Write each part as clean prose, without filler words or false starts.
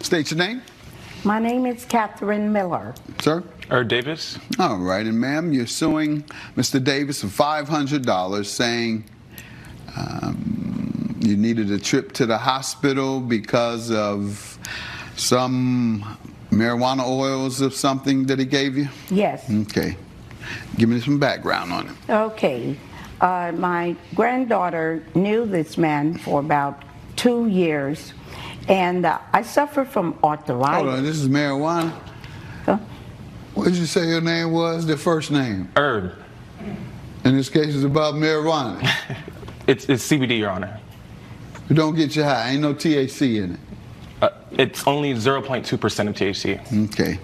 State your name. My name is Catherine Miller. Sir? Davis. All right, and ma'am, you're suing Mr. Davis for $500 saying you needed a trip to the hospital because of some marijuana oils or something that he gave you? Yes. Okay. Give me some background on it. Okay. My granddaughter knew this man for about 2 years, and I suffer from arthritis. Hold on, this is marijuana? Huh? What did you say your name was, the first name? Herb. In this case, it's about marijuana. It's CBD, Your Honor. You don't get you high. Ain't no THC in it. It's only 0.2% of THC. Okay.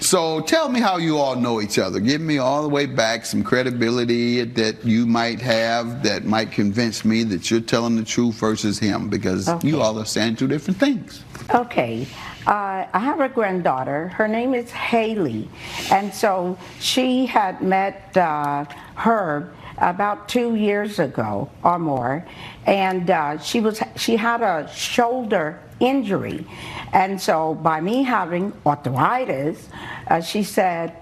So tell me how you all know each other. Give me all the way back some credibility that you might have that might convince me that you're telling the truth versus him, because you all are saying two different things. Okay. I have a granddaughter. Her name is Haley. And so she had met Herb about 2 years ago or more. And she had a shoulder injury. And so by me having arthritis, she said,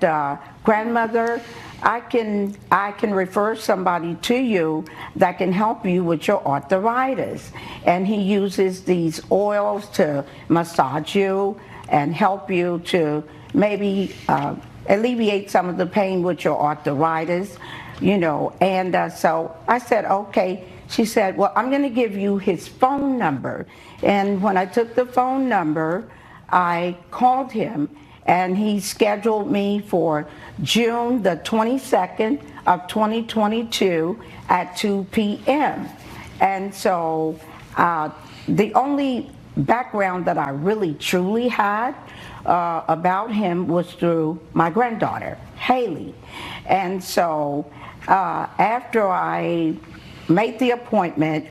grandmother, I can refer somebody to you that can help you with your arthritis. And he uses these oils to massage you and help you to maybe alleviate some of the pain with your arthritis, you know. And so I said, okay. She said, well, I'm going to give you his phone number. And when I took the phone number, I called him, and he scheduled me for June the 22nd of 2022 at 2 p.m. And so the only background that I really truly had about him was through my granddaughter, Haley. And so after I made the appointment,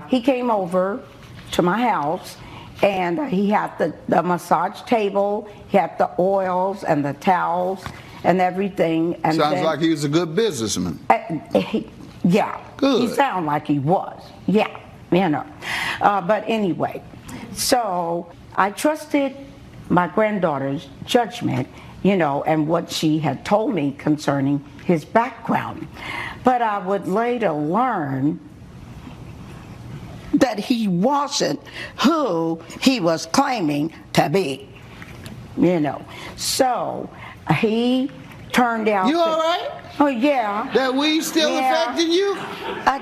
he came over to my house, and he had the massage table, he had the oils and the towels and everything. And sounds like he was a good businessman. Yeah, good. He sounded like he was. Yeah, you know. But anyway, so I trusted my granddaughter's judgment, you know, and what she had told me concerning his background. But I would later learn that he wasn't who he was claiming to be, you know. So he turned out. You all right? Oh yeah. That weed still affecting you?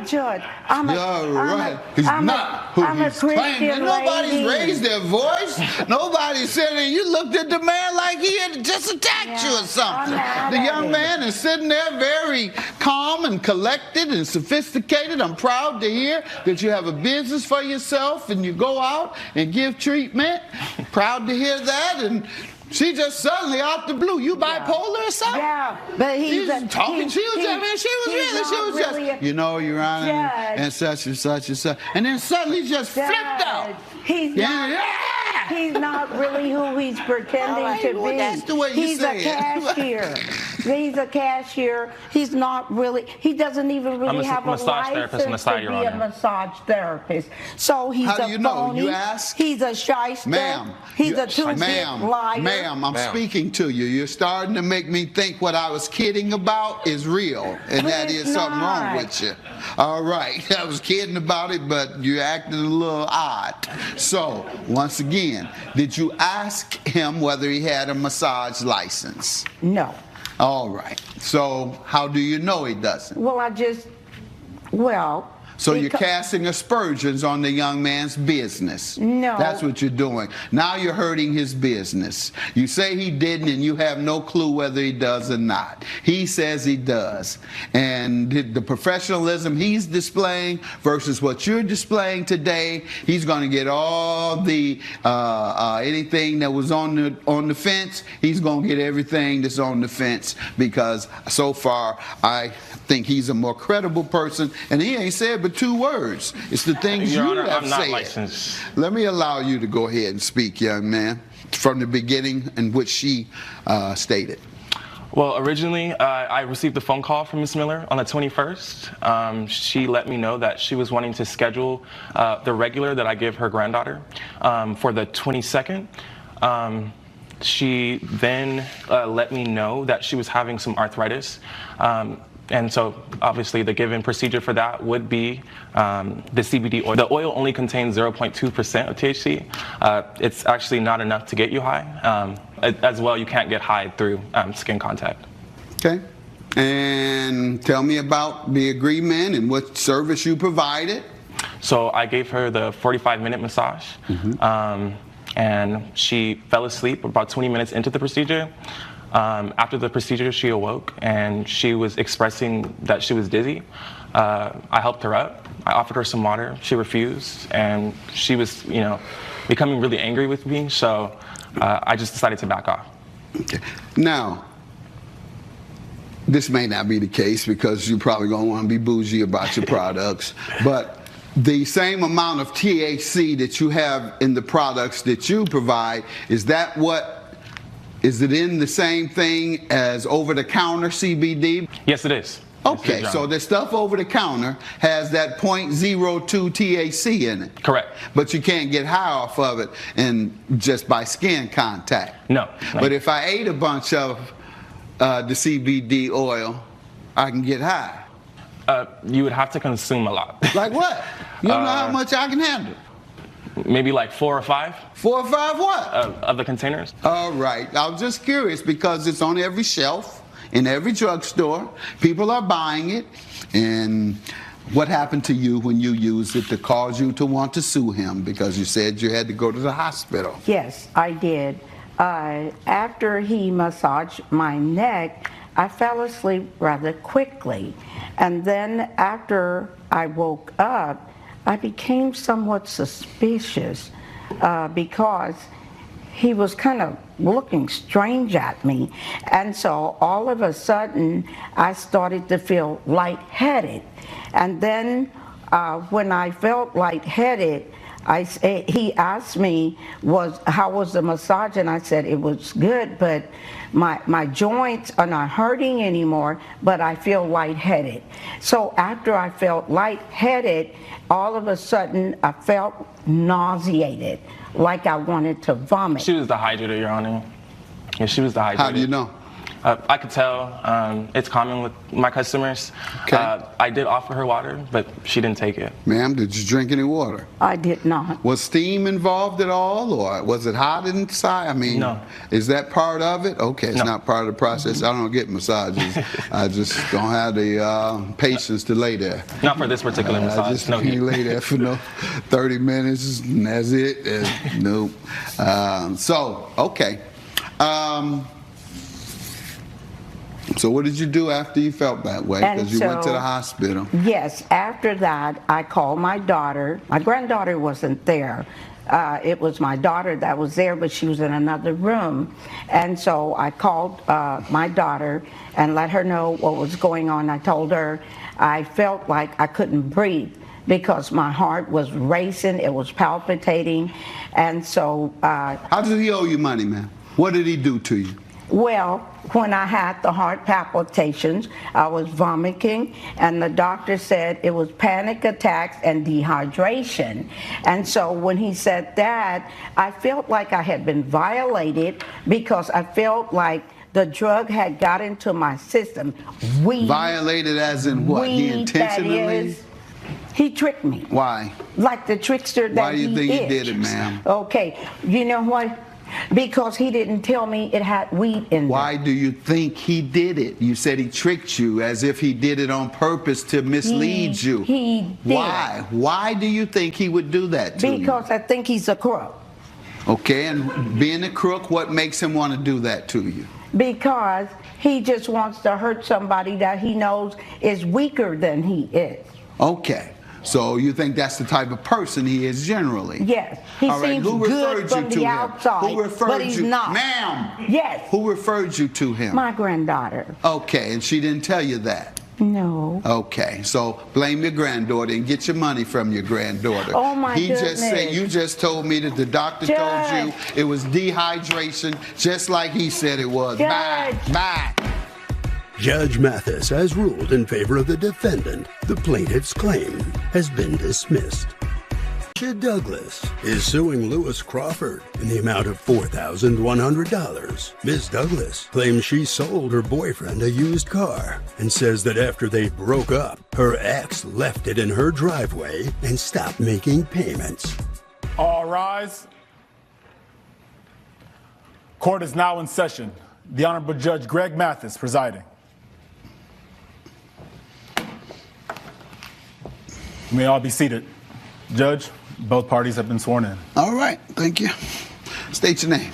Judge, I'm a Christian Nobody's lady. raised their voice. Nobody said it. You looked at the man like he had just attacked you or something. The young man is sitting there very calm and collected and sophisticated. I'm proud to hear that you have a business for yourself and you go out and give treatment. Proud to hear that. And she just suddenly out the blue. You bipolar or something? Yeah, but She was just, you know, Your Honor, and such and such and such. And then suddenly just flipped out. He's not really who he's pretending to be. That's the way you he's say a cashier. He's a cashier. He's not really, he doesn't even really have a license to be a massage therapist. So he's How do you know? phony. You ask? He's a shyster. Ma'am. He's a two-bit liar. Ma'am, I'm speaking to you. You're starting to make me think what I was kidding about is real, and that is something wrong with you. All right, I was kidding about it, but you're acting a little odd. So, once again, did you ask him whether he had a massage license? No. All right. So, how do you know he doesn't? Well, So you're casting aspersions on the young man's business. No. That's what you're doing. Now you're hurting his business. You say he didn't, and you have no clue whether he does or not. He says he does. And the professionalism he's displaying versus what you're displaying today, he's going to get all the anything that was on the fence. He's going to get everything that's on the fence, because so far I think he's a more credible person, and he ain't said but 2 words. It's the things Your you Honor, have I'm not said. licensed. Let me allow you to go ahead and speak, young man, from the beginning in which she stated. Well, originally, I received a phone call from Ms. Miller on the 21st. She let me know that she was wanting to schedule the regular that I give her granddaughter for the 22nd. She then let me know that she was having some arthritis. And so, obviously, the given procedure for that would be the CBD oil. The oil only contains 0.2% of THC. It's actually not enough to get you high. As well, you can't get high through skin contact. Okay. And tell me about the agreement and what service you provided. So I gave her the 45-minute massage. And she fell asleep about 20 minutes into the procedure. After the procedure, she awoke and she was expressing that she was dizzy. I helped her up. I offered her some water. She refused, and she was, becoming really angry with me. So I just decided to back off. Okay. Now, this may not be the case because you're probably going to want to be bougie about your products, but the same amount of THC that you have in the products that you provide, is it in the same thing as over-the-counter CBD? Yes, it is. Okay, so the stuff over the counter has that 0.02 THC in it. Correct. But you can't get high off of it just by skin contact. No. But if I ate a bunch of the CBD oil, I can get high. You would have to consume a lot. Like what? You don't know how much I can handle. Maybe like 4 or 5. 4 or 5 what? Of the containers. All right. I was just curious because it's on every shelf, in every drugstore. People are buying it. And what happened to you when you used it to cause you to want to sue him? Because you said you had to go to the hospital. Yes, I did. After he massaged my neck, I fell asleep rather quickly. And then after I woke up, I became somewhat suspicious because he was kind of looking strange at me. And so all of a sudden, I started to feel lightheaded. And then when I felt lightheaded, he asked me, how was the massage? And I said, it was good, but my joints are not hurting anymore, but I feel lightheaded. So after I felt lightheaded, all of a sudden I felt nauseated, like I wanted to vomit. She was dehydrated, Your Honor. Yeah, she was dehydrated. How do you know? I could tell. It's common with my customers. Okay. I did offer her water, but she didn't take it. Ma'am, did you drink any water? I did not. Was steam involved at all, or was it hot inside? I mean, no. Is that part of it? Okay, it's not part of the process. I don't get massages. I just don't have the patience to lay there. Not for this particular massage. I just can't lay there for 30 minutes, and that's it. Nope. Okay. So what did you do after you felt that way? Because you went to the hospital. Yes, after that, I called my daughter. My granddaughter wasn't there. It was my daughter that was there, but she was in another room. And so I called my daughter and let her know what was going on. I told her I felt like I couldn't breathe because my heart was racing, it was palpitating. And so... How did he owe you money, man? What did he do to you? Well, when I had the heart palpitations, I was vomiting, and the doctor said it was panic attacks and dehydration. And so when he said that, I felt like I had been violated because I felt like the drug had got into my system. Violated as in what? He intentionally? He tricked me. Why? Like the trickster that he is. Why do you think he did it, ma'am? Okay, you know what? Because he didn't tell me it had weed in it. Why do you think he did it? You said he tricked you as if he did it on purpose to mislead you. He did. Why? Why do you think he would do that to you? Because I think he's a crook. Okay, and being a crook, what makes him want to do that to you? Because he just wants to hurt somebody that he knows is weaker than he is. Okay. So you think that's the type of person he is generally? Yes. He seems good from the outside, but he's not. Ma'am! Yes. Who referred you to him? My granddaughter. Okay, and she didn't tell you that? No. Okay, so blame your granddaughter and get your money from your granddaughter. Oh my goodness. You just told me that the doctor told you it was dehydration, just like he said it was. Judge. Bye. Judge Mathis has ruled in favor of the defendant. The plaintiff's claim has been dismissed. Douglas is suing Lewis Crawford in the amount of $4,100. Ms. Douglas claims she sold her boyfriend a used car and says that after they broke up, her ex left it in her driveway and stopped making payments. All rise. Court is now in session. The Honorable Judge Greg Mathis presiding. You may all be seated. Judge, both parties have been sworn in. All right, thank you. State your name.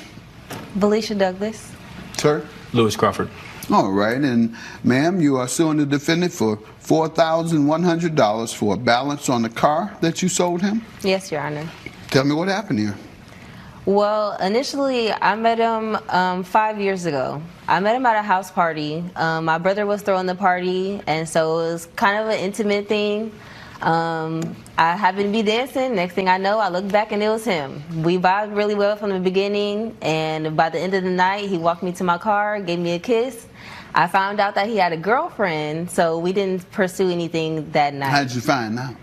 Felicia Douglas. Sir? Lewis Crawford. All right, and ma'am, you are suing the defendant for $4,100 for a balance on the car that you sold him? Yes, Your Honor. Tell me what happened here. Well, initially, I met him 5 years ago. I met him at a house party. My brother was throwing the party, and so it was kind of an intimate thing. I happened to be dancing. Next thing I know, I looked back and it was him. We vibed really well from the beginning, and by the end of the night, he walked me to my car, gave me a kiss. I found out that he had a girlfriend, so we didn't pursue anything that night. How did you find out?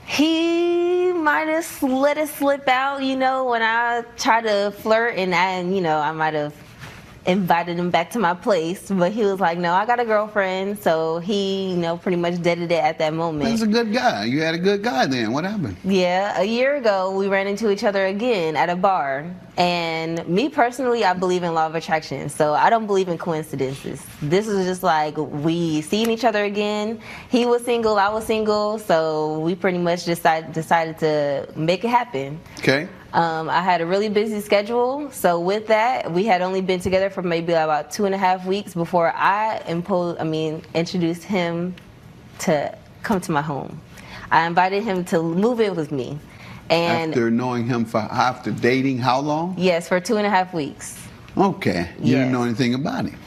He might have let it slip out, when I tried to flirt, and I might have invited him back to my place, but he was like, no, I got a girlfriend, so he, pretty much deaded it at that moment. He's a good guy. You had a good guy then. What happened? Yeah, a year ago, we ran into each other again at a bar, and me personally, I believe in law of attraction, so I don't believe in coincidences. This is just like, we seen each other again. He was single, I was single, so we pretty much decided to make it happen. Okay. I had a really busy schedule, so with that, we had only been together for maybe about 2.5 weeks before I introduced him to come to my home. I invited him to move in with me. And after knowing him after dating how long? Yes, for 2.5 weeks. Okay. You didn't know anything about him?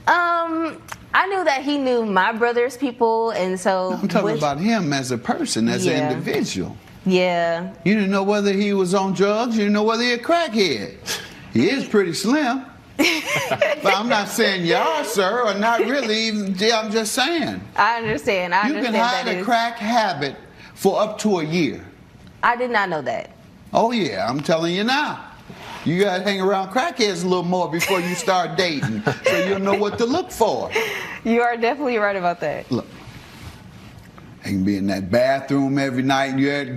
I knew that he knew my brother's people, and so... I'm talking about him as a person, as an individual. Yeah. You didn't know whether he was on drugs. You didn't know whether he a crackhead. He is pretty slim. But I'm not saying you are, sir, or not really. I'm just saying. I understand. You can hide a crack habit for up to a year. I did not know that. Oh, yeah. I'm telling you now. You got to hang around crackheads a little more before you start dating, so you'll know what to look for. You are definitely right about that. Look. He can be in that bathroom every night.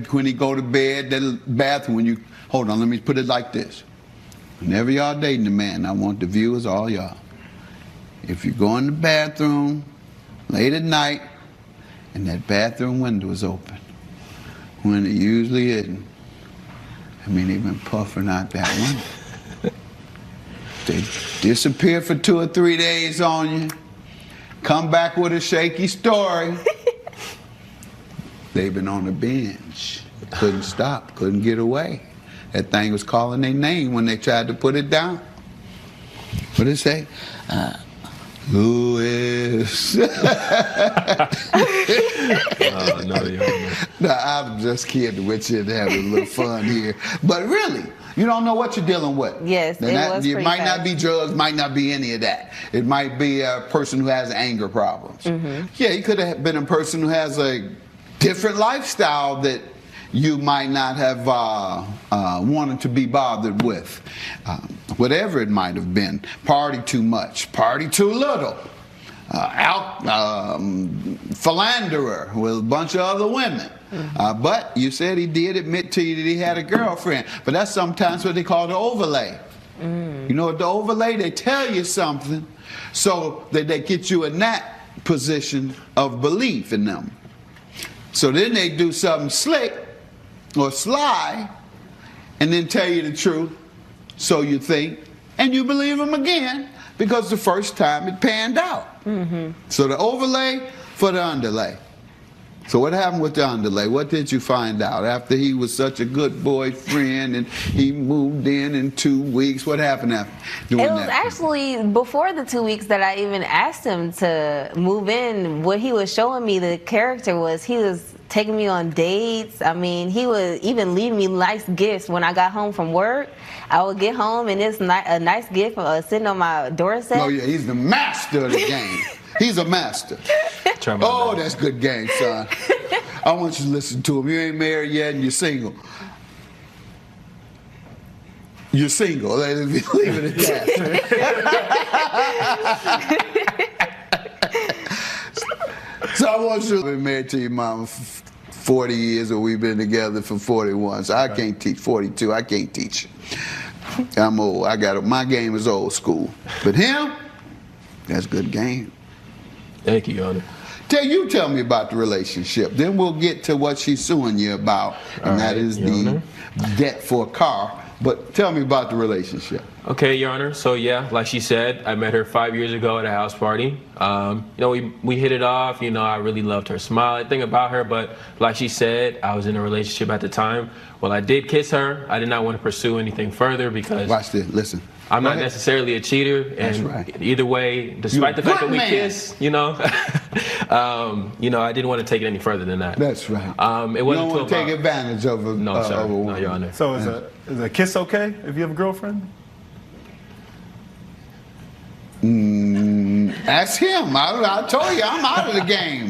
When he go to bed, that bathroom, hold on, let me put it like this. Whenever y'all dating a man, I want the viewers, all y'all. If you go in the bathroom late at night and that bathroom window is open, when it usually isn't, they've been puffing out that window. They disappear for 2 or 3 days on you, come back with a shaky story. They've been on the bench. Couldn't stop, couldn't get away. That thing was calling their name when they tried to put it down. What did it say? Louis. No, I'm just kidding with you and having a little fun here. But really, you don't know what you're dealing with. Yes, it might not be drugs, might not be any of that. It might be a person who has anger problems. Mm-hmm. Yeah, he could have been a person who has a different lifestyle that you might not have wanted to be bothered with. Whatever it might have been. Party too much, party too little. Philanderer with a bunch of other women. Mm-hmm. But you said he did admit to you that he had a girlfriend. But that's sometimes what they call the overlay. Mm. You know what the overlay? They tell you something so that they get you in that position of belief in them. So then they do something slick or sly and then tell you the truth, so you think, and you believe them again because the first time it panned out. Mm-hmm. So the overlay for the underlay. So what happened with the underlay? What did you find out after he was such a good boyfriend and he moved in 2 weeks? What happened after doing that? It was actually before the 2 weeks that I even asked him to move in. What he was showing me the character was he was taking me on dates. I mean, he would even leave me nice gifts when I got home from work. I would get home and it's a nice gift sitting on my doorstep. Oh, yeah, he's the master of the game. He's a master. Oh, that's good game, son. I want you to listen to him. You ain't married yet and you're single. You're single. Leave it at that. So I want you to be married to your mama for 40 years, or we've been together for 41. So I can't teach 42. I can't teach you. I'm old. My game is old school. But him, that's good game. Thank you, Your Honor. Tell me about the relationship. Then we'll get to what she's suing you about, and that is the debt for a car. But tell me about the relationship. Okay, Your Honor. So yeah, like she said, I met her 5 years ago at a house party. We hit it off. I really loved her smile, everything about her. But like she said, I was in a relationship at the time. Well, I did kiss her. I did not want to pursue anything further because watch this. Listen. I'm not necessarily a cheater, and that's right. Either way, despite the fact that we kiss, I didn't want to take it any further than that. That's right. It wasn't you don't want to take advantage of a no, sir. Of a woman. No, Your Honor. So is a kiss okay if you have a girlfriend? Ask him. I told you, I'm out of the game.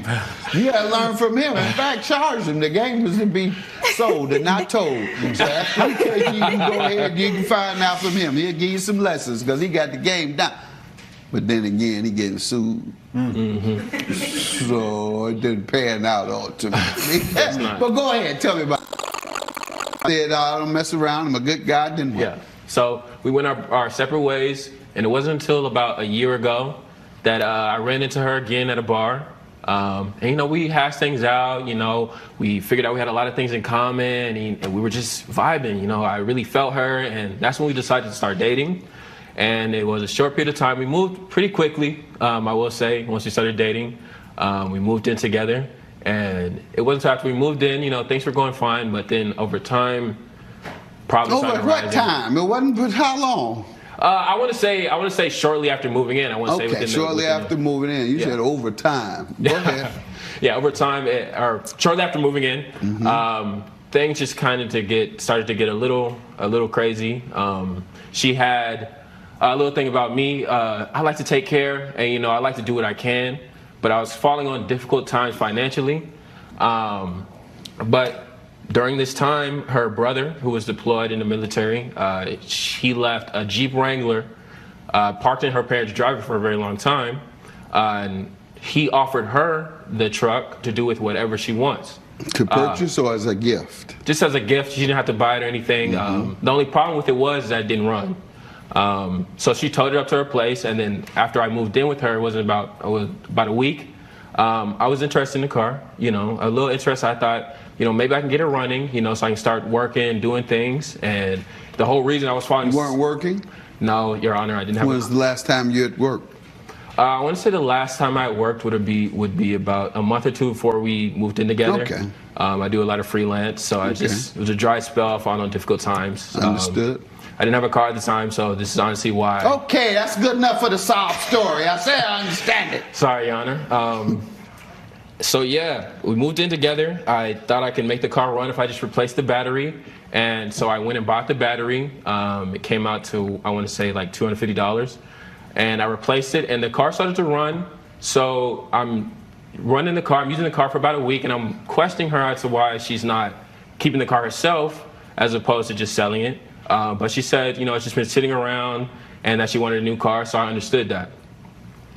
You got to learn from him. In fact, charge him. The game is to be sold and not told. So after you can go ahead, you can find out from him. He'll give you some lessons because he got the game down. But then again, he getting sued. Mm-hmm. So it didn't pan out ultimately. But go ahead, tell me about it. I said, I don't mess around. I'm a good guy. Then what? Yeah. So we went our separate ways, and it wasn't until about a year ago that I ran into her again at a bar. And we hashed things out. We figured out we had a lot of things in common, and we were just vibing. I really felt her, and that's when we decided to start dating. And it was a short period of time. We moved pretty quickly, I will say, once we started dating. We moved in together, and it wasn't until after we moved in, things were going fine, but then over time, problems started Over what rising. time? It wasn't, but how long? I want to say shortly after moving in. I want to say within shortly after moving in. You said over time. Go ahead. Yeah, over time, or shortly after moving in, things just kind of started to get a little crazy. She had a little thing about me. I like to take care, and I like to do what I can, but I was falling on difficult times financially. But during this time, her brother, who was deployed in the military, he left a Jeep Wrangler parked in her parents' driveway for a very long time, and he offered her the truck to do with whatever she wants. To purchase or as a gift? Just as a gift. She didn't have to buy it or anything. The only problem with it was that it didn't run. So she towed it up to her place, and then after I moved in with her, it was about a week. I was interested in the car, a little interest. I thought, maybe I can get it running, so I can start working, doing things. And the whole reason I was following... You weren't working? No, Your Honor, I didn't have... When was the last time you had worked? I want to say the last time I worked would be about a month or two before we moved in together. Okay. I do a lot of freelance, so it was a dry spell, falling on difficult times. Understood. I didn't have a car at the time, so this is honestly why. Okay, that's good enough for the sob story. I said I understand it. Sorry, Your Honor. So yeah, we moved in together. I thought I could make the car run if I just replaced the battery. And so I went and bought the battery. It came out to, I want to say, like $250. And I replaced it, and the car started to run. So I'm running the car, I'm using the car for about a week, and I'm questioning her as to why she's not keeping the car herself as opposed to just selling it. But she said, it's just been sitting around and that she wanted a new car, so I understood that.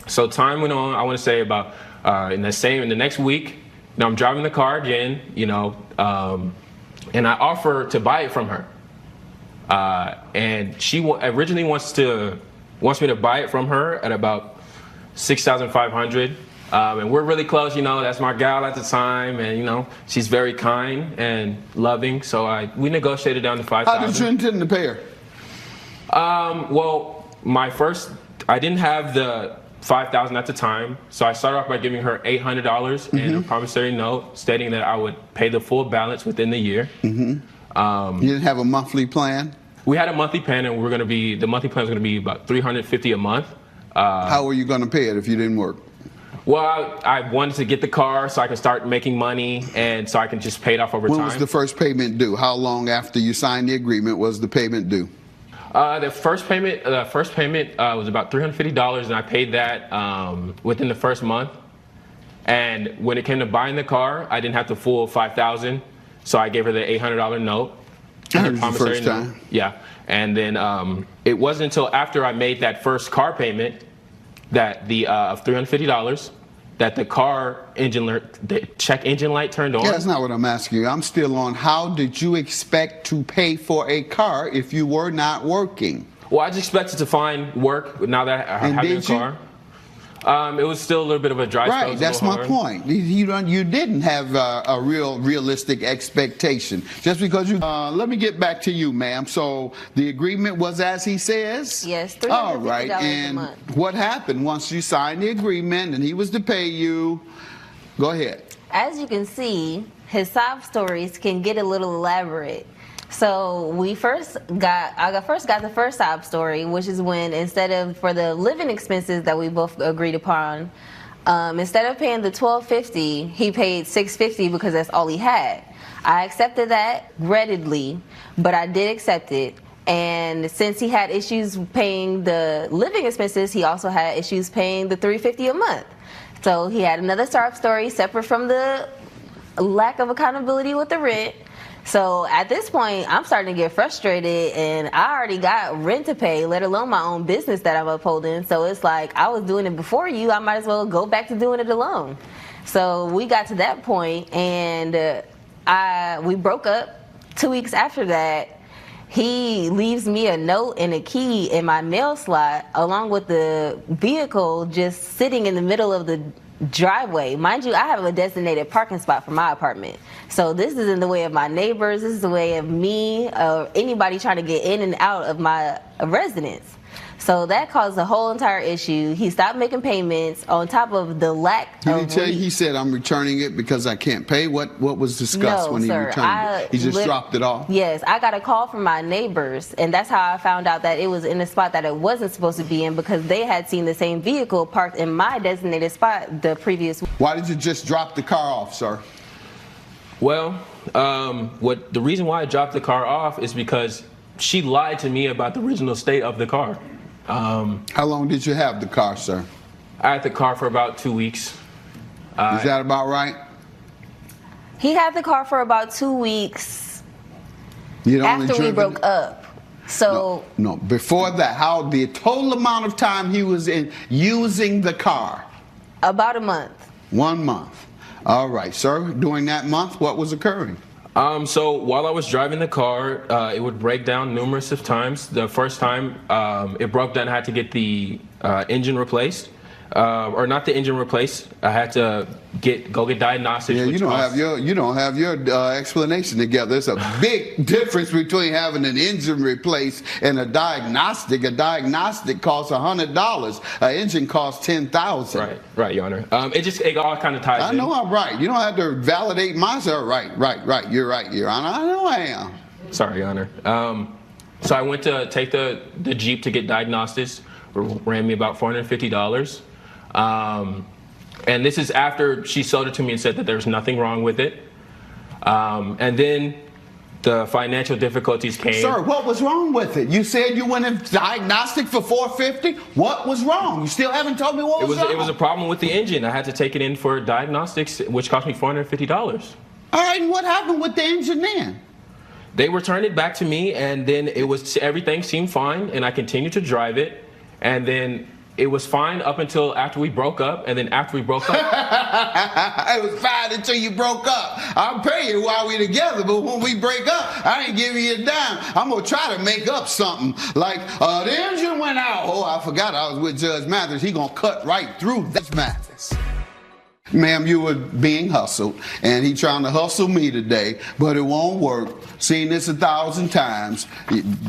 So time went on, I want to say about in the next week, I'm driving the car again, and I offer to buy it from her. And she originally wants me to buy it from her at about $6,500. And we're really close, that's my gal at the time, and she's very kind and loving, so we negotiated down to $5,000. How did you intend to pay her? Well, I didn't have the $5,000 at the time, so I started off by giving her $800 and a promissory note stating that I would pay the full balance within the year. You didn't have a monthly plan? We had a monthly plan, and the monthly plan was going to be about $350 a month. How were you going to pay it if you didn't work? Well, I wanted to get the car so I can start making money and so I can just pay it off over When time. was the first payment due? How long after you signed the agreement was the payment due? The first payment was about $350, and I paid that within the first month. And when it came to buying the car, I didn't have the full $5,000, so I gave her the $800 note. I heard it the promissory first note. time. Yeah, and then it wasn't until after I made that first car payment that of $350 that the the check engine light turned on. Yeah, that's not what I'm asking you. I'm still on how did you expect to pay for a car if you were not working? Well, I just expected to find work now that I have a car. It was still a little bit of a dry spell. Right, that's my point. You didn't have a realistic expectation. Just because you... let me get back to you, ma'am. So the agreement was as he says? Yes, $350 all right, a and month. what happened once you signed the agreement and he was to pay you? Go ahead. As you can see, his sob stories can get a little elaborate. So I first got the first sob story, which is when for the living expenses that we both agreed upon, instead of paying the $1,250, he paid $650 because that's all he had. I accepted that readily, but I did accept it. And since he had issues paying the living expenses, he also had issues paying the $350 a month. So he had another sob story separate from the lack of accountability with the rent. So at this point, I'm starting to get frustrated, and I already got rent to pay, let alone my own business that I'm upholding. So it's like, I was doing it before you, I might as well go back to doing it alone. So we got to that point, and we broke up. 2 weeks after that, he leaves me a note and a key in my mail slot, along with the vehicle just sitting in the middle of the driveway. Mind you, I have a designated parking spot for my apartment. So this is in the way of my neighbors, this is the way of me, or anybody trying to get in and out of my residence. So that caused the whole entire issue. He stopped making payments on top of the lack Did of... he tell you, he said, I'm returning it because I can't pay? What was discussed when he returned it? He just dropped it off? Yes, I got a call from my neighbors, and that's how I found out that it was in a spot that it wasn't supposed to be in, because they had seen the same vehicle parked in my designated spot the previous week. Why did you just drop the car off, sir? Well, the reason why I dropped the car off is because she lied to me about the original state of the car. How long did you have the car, sir? I had the car for about 2 weeks. Is that about right? He had the car for about 2 weeks after we broke up. So no, before that, how the total amount of time he was using the car? About a month. 1 month. All right, sir. During that month, what was occurring? So while I was driving the car, it would break down numerous of times. The first time it broke down, I had to get the engine replaced. Or not the engine replaced. I had to go get diagnostics. Yeah, you don't have your explanation together. There's a big difference between having an engine replaced and a diagnostic. A diagnostic costs $100. An engine costs $10,000. Right, Your Honor. It all kind of ties in. I know I'm right. You don't have to validate myself. Right. You're right, Your Honor. I know I am. Sorry, Your Honor. So I went to take the Jeep to get diagnostics. Ran me about $450. And this is after she sold it to me and said that there's nothing wrong with it. And then the financial difficulties came. Sir, what was wrong with it? You said you went in diagnostic for $450. What was wrong? You still haven't told me what was wrong. It was a problem with the engine. I had to take it in for diagnostics, which cost me $450. All right, and what happened with the engine then? They returned it back to me, and then everything seemed fine, and I continued to drive it, and then it was fine up until after we broke up, and then after we broke up... It was fine until you broke up. I'll pay you while we're together, but when we break up, I ain't giving you a dime. I'm going to try to make up something like, the engine went out. Oh, I forgot I was with Judge Mathis. He going to cut right through this Mathis. Ma'am, you were being hustled, and he trying to hustle me today, but it won't work. Seen this 1,000 times.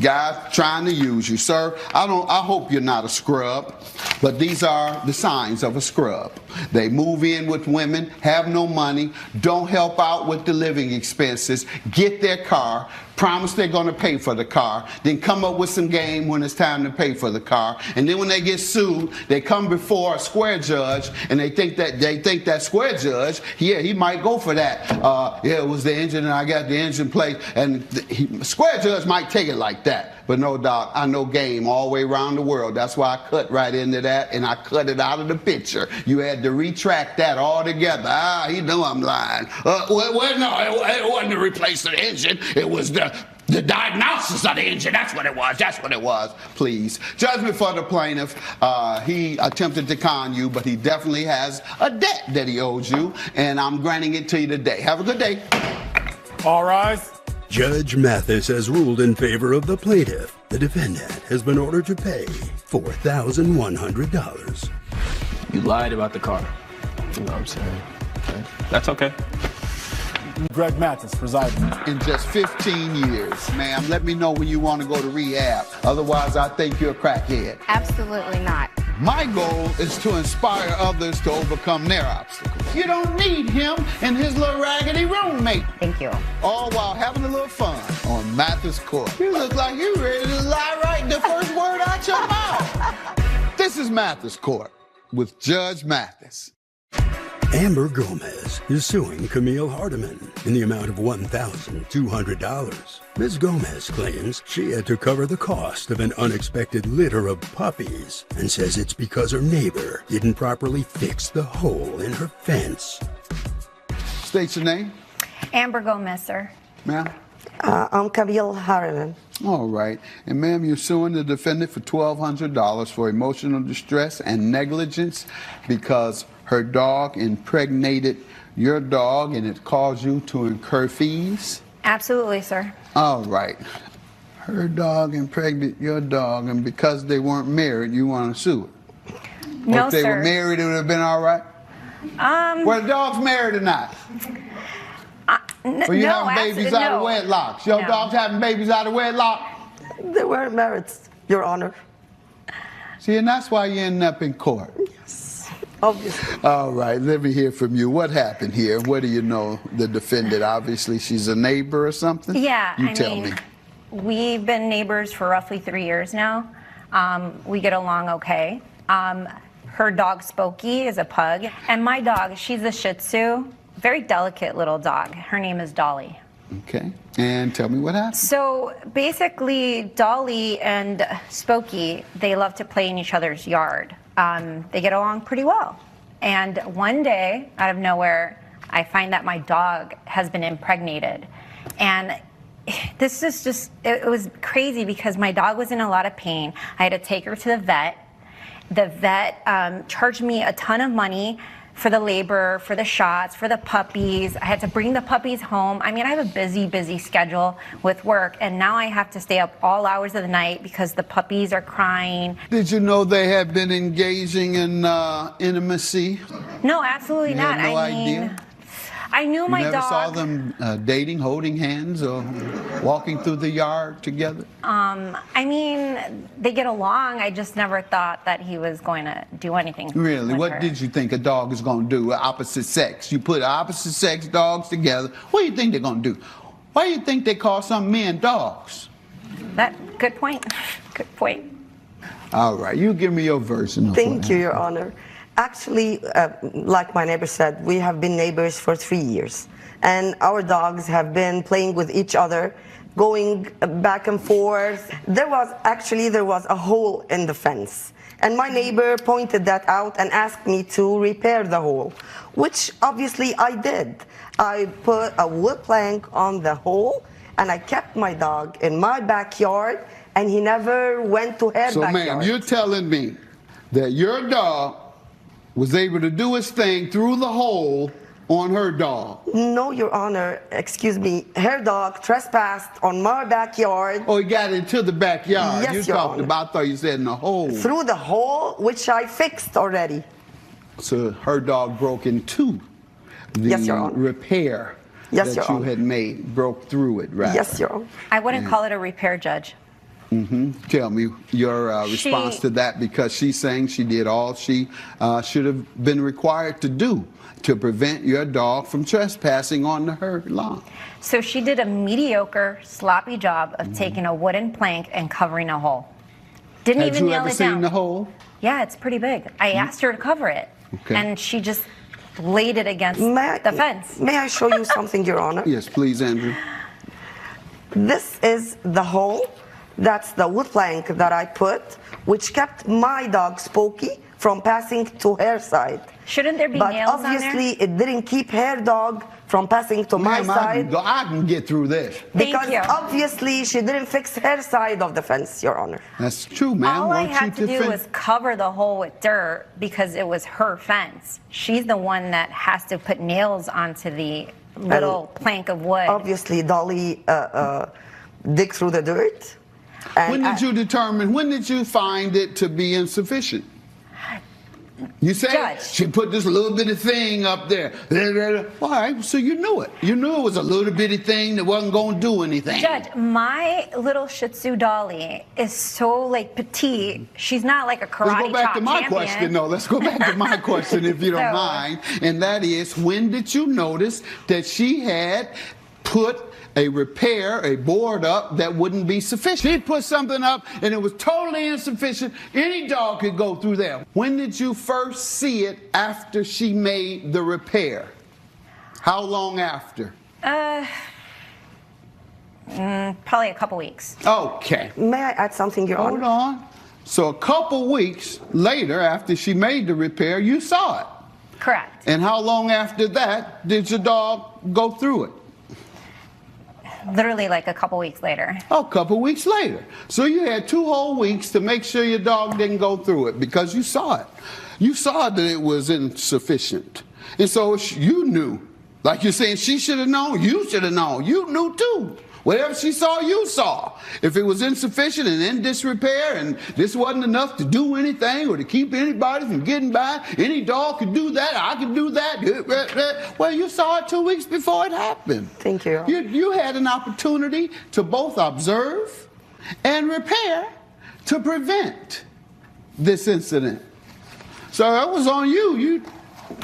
Guy trying to use you, sir. I hope you're not a scrub, but these are the signs of a scrub. They move in with women, have no money, don't help out with the living expenses, get their car, promise they're going to pay for the car, then come up with some game when it's time to pay for the car, and then when they get sued, they come before a square judge, and they think that square judge, yeah, he might go for that. Yeah, it was the engine, and I got the engine plate, and square judge might take it like that. But no, Doc, I know game all the way around the world. That's why I cut right into that, and I cut it out of the picture. You had to retract that altogether. He knew I'm lying. Well, no, it wasn't to replace the engine. It was the diagnosis of the engine. That's what it was. That's what it was. Please. Judgment for the plaintiff. He attempted to con you, but he definitely has a debt that he owes you, and I'm granting it to you today. Have a good day. All rise. Judge Mathis has ruled in favor of the plaintiff. The defendant has been ordered to pay $4,100. You lied about the car. You know what I'm saying? Okay. That's okay. Greg Mathis presiding. In just 15 years. Ma'am, let me know when you want to go to rehab. Otherwise, I think you're a crackhead. Absolutely not. My goal is to inspire others to overcome their obstacles. You don't need him and his little raggedy roommate. Thank you. All while having a little fun on Mathis Court. You look like you're ready to lie right the first word out your mouth. This is Mathis Court with Judge Mathis. Amber Gomez is suing Camille Hardiman in the amount of $1,200. Ms. Gomez claims she had to cover the cost of an unexpected litter of puppies and says it's because her neighbor didn't properly fix the hole in her fence. State your name. Amber Gomez, sir. Ma'am? I'm Camille Hardiman. All right. And ma'am, you're suing the defendant for $1,200 for emotional distress and negligence because her dog impregnated your dog and it caused you to incur fees? Absolutely, sir. All right. Her dog impregnated your dog, and because they weren't married, you want to sue her? No, if they sir. were married, it would have been all right? Were the dogs married or not? Or you having babies out of wedlocks? Your dogs having babies out of wedlock? They weren't married, Your Honor. See, and that's why you end up in court. Yes, obviously. All right, let me hear from you. What happened here? What do you know the defendant? Obviously, she's a neighbor or something? Yeah, you tell me. We've been neighbors for roughly 3 years now. We get along okay. Her dog, Spokey, is a pug. And my dog, she's a Shih Tzu. Very delicate little dog. Her name is Dolly. Okay, and tell me what happened. So basically, Dolly and Spokey, they love to play in each other's yard. They get along pretty well. And one day, out of nowhere, I find that my dog has been impregnated. And this is just, it was crazy because my dog was in a lot of pain. I had to take her to the vet. The vet charged me a ton of money for the labor, for the shots, for the puppies. I had to bring the puppies home. I mean, I have a busy, busy schedule with work, and now I have to stay up all hours of the night because the puppies are crying. Did you know they had been engaging in intimacy? No, absolutely You not. had no idea? I knew my You never dog. saw them dating, holding hands, or walking through the yard together? I mean, they get along. I just never thought that he was going to do anything. Really? with What her. did you think a dog is going to do with opposite sex? You put opposite sex dogs together. What do you think they're going to do? Why do you think they call some men dogs? Good point. Good point. All right, you give me your version of Thank what you, Your Honor. Actually, like my neighbor said, we have been neighbors for 3 years. And our dogs have been playing with each other, going back and forth. There was a hole in the fence. And my neighbor pointed that out and asked me to repair the hole, which obviously I did. I put a wood plank on the hole, and I kept my dog in my backyard, and he never went to her So, backyard. ma'am, you're telling me that your dog was able to do his thing through the hole on her dog? No, Your Honor, excuse me. Her dog trespassed on my backyard. Oh, he got into the backyard. Yes, you Your talked Honor. about, I thought you said in the hole. Through the hole, which I fixed already. So her dog broke into the Yes, Your Honor. repair Yes, that Your you Honor. had made, broke through it, right? Yes, Your Honor. I wouldn't call it a repair, Judge. Tell me your response to that, because she's saying she did all she should have been required to do to prevent your dog from trespassing on her lawn. So she did a mediocre, sloppy job of taking a wooden plank and covering a hole. Didn't even nail it down. Had you ever seen the hole? Yeah, it's pretty big. I asked her to cover it, and she just laid it against the fence. May I show you something, Your Honor? Yes, please, Andrew. This is the hole. That's the wood plank that I put, which kept my dog, Spooky, from passing to her side. Shouldn't there be but nails on there? But obviously, it didn't keep her dog from passing to my side. I can get through this. Because obviously, she didn't fix her side of the fence, Your Honor. That's true, ma'am. All I had to do was cover the hole with dirt because it was her fence. She's the one that has to put nails onto the little plank of wood. Obviously, Dolly dig through the dirt. When did you find it to be insufficient? You say she put this little bitty thing up there. All right, so you knew it. You knew it was a little bitty thing that wasn't going to do anything. Judge, my little Shih Tzu Dolly is so petite. She's not like a karate Let's go back chop to my champion. question. No, let's go back to my question, if you don't mind. And that is, when did you notice that she had put a board up that wouldn't be sufficient? She put something up and it was totally insufficient. Any dog could go through there. When did you first see it after she made the repair? How long after? Probably a couple weeks. Okay. May I add something, Your Honor? Hold on. So a couple weeks later, after she made the repair, you saw it. Correct. And how long after that did your dog go through it? Literally like a couple weeks later. A couple weeks later. So you had 2 whole weeks to make sure your dog didn't go through it because you saw it. You saw that it was insufficient. And so you knew. Like you're saying, she should have known, you should have known. You knew too. Whatever she saw, you saw. If it was insufficient and in disrepair and this wasn't enough to do anything or to keep anybody from getting by, any dog could do that, I could do that. Well, you saw it 2 weeks before it happened. Thank you. You had an opportunity to both observe and repair to prevent this incident. So that was on you.